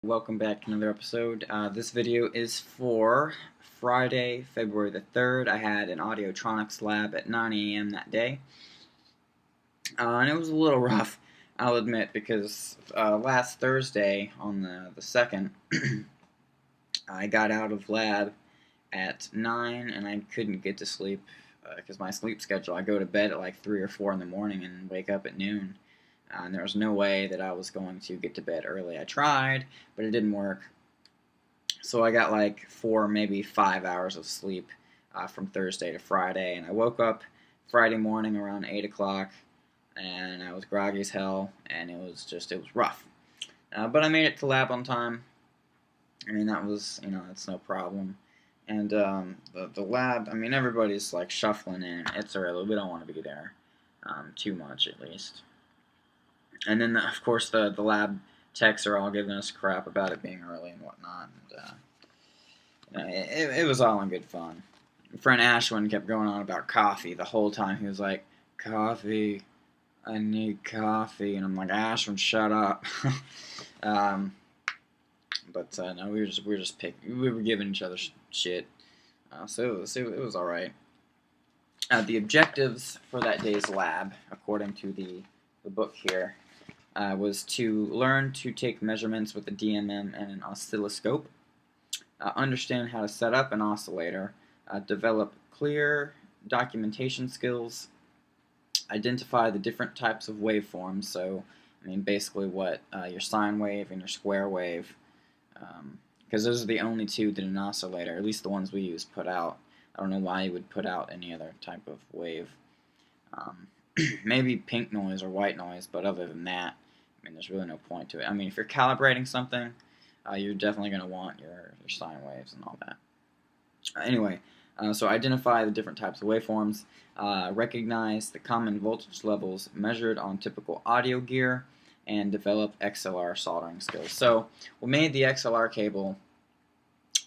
Welcome back to another episode. This video is for Friday, February the 3rd. I had an Audiotronics lab at 9 a.m. that day. And it was a little rough, I'll admit, because last Thursday, on the 2nd, I got out of lab at 9 and I couldn't get to sleep because my sleep schedule, I go to bed at like 3 or 4 in the morning and wake up at noon. And there was no way that I was going to get to bed early. I tried, but it didn't work. So I got like 4, maybe 5 hours of sleep from Thursday to Friday. And I woke up Friday morning around 8 o'clock, and I was groggy as hell, and it was rough. But I made it to lab on time. I mean, that's no problem. And the lab, I mean, everybody's like shuffling in. It's early. We don't want to be there too much, at least. And then, of course, the lab techs are all giving us crap about it being early and whatnot. And, it was all in good fun. My friend Ashwin kept going on about coffee the whole time. He was like, "Coffee, I need coffee," and I'm like, "Ashwin, shut up." No, we were just picking. We were giving each other shit. So it was all right. The objectives for that day's lab, according to the book here, was to learn to take measurements with a DMM and an oscilloscope, understand how to set up an oscillator, develop clear documentation skills, identify the different types of waveforms, so I mean basically what your sine wave and your square wave, because those are the only two that an oscillator, at least the ones we use, put out. I don't know why you would put out any other type of wave. Maybe pink noise or white noise, but other than that, I mean, there's really no point to it. I mean, if you're calibrating something, you're definitely going to want your sine waves and all that. Anyway, so identify the different types of waveforms, recognize the common voltage levels measured on typical audio gear, and develop XLR soldering skills. So we made the XLR cable,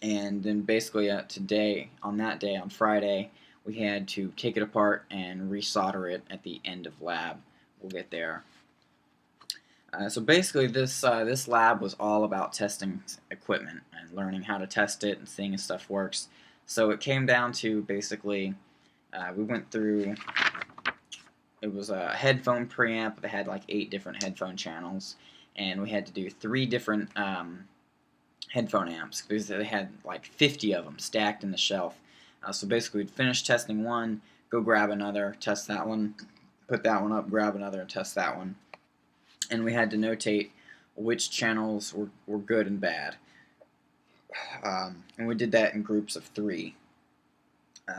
and then basically on that day, on Friday, we had to take it apart and resolder it at the end of lab. We'll get there. So basically, this lab was all about testing equipment and learning how to test it and seeing if stuff works. So it came down to basically, we went through. It was a headphone preamp that had like 8 different headphone channels, and we had to do 3 different headphone amps because they had like 50 of them stacked in the shelf. So basically, we'd finish testing one, go grab another, test that one, put that one up, grab another, and test that one. And we had to notate which channels were good and bad. And we did that in groups of 3.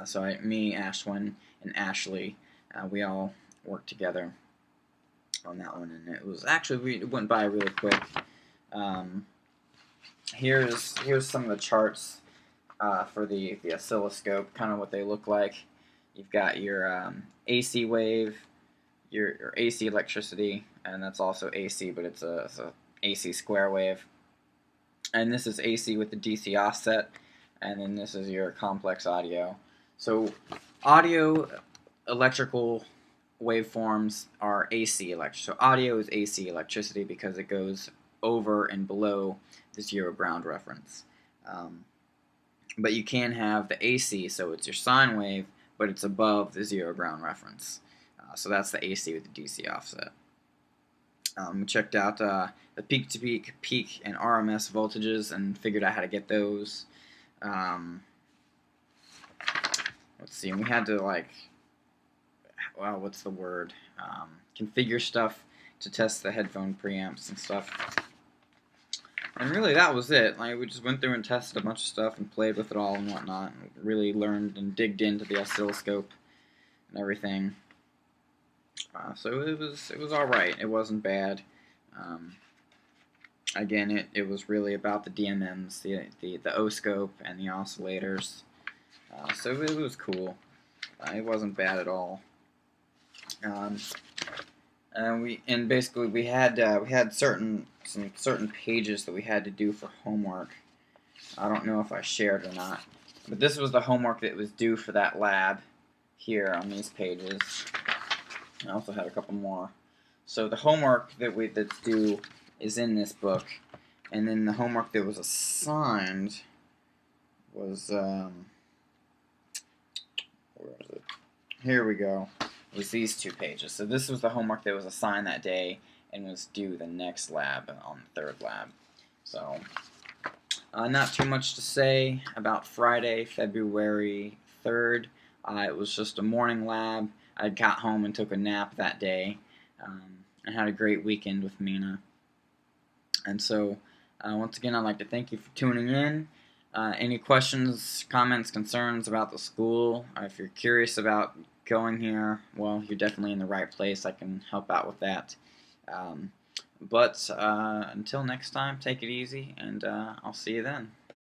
So me, Ashwin, and Ashley, we all worked together on that one. And it was actually, it went by really quick. Here's some of the charts for the oscilloscope, kind of what they look like. You've got your AC wave, your AC electricity, and that's also AC, but it's a AC square wave. And this is AC with the DC offset, and then this is your complex audio. So audio electrical waveforms are AC electric. So audio is AC electricity because it goes over and below the zero ground reference. But you can have the AC, so it's your sine wave, but it's above the zero ground reference. So that's the AC with the DC offset. We checked out the peak-to-peak, peak, and RMS voltages and figured out how to get those. Let's see, and we had to what's the word? Configure stuff to test the headphone preamps and stuff. And really, that was it. Like, we just went through and tested a bunch of stuff and played with it all and whatnot, and really learned and digged into the oscilloscope and everything. So it was all right. It wasn't bad. Again, it was really about the DMMs, the O-scope, and the oscillators. So it was cool. It wasn't bad at all. And basically we had certain pages that we had to do for homework. I don't know if I shared or not, but this was the homework that was due for that lab here on these pages. I also had a couple more. So the homework that's due is in this book, And then the homework that was assigned was, where is it? Here we go. It was these 2 pages. So this was the homework that was assigned that day and was due the next lab on the 3rd lab. So, not too much to say about Friday, February 3rd. It was just a morning lab. I got home and took a nap that day. I had a great weekend with Mina. And so, once again, I'd like to thank you for tuning in. Any questions, comments, concerns about the school, if you're curious about going here, well, you're definitely in the right place. I can help out with that. But until next time, take it easy, and I'll see you then.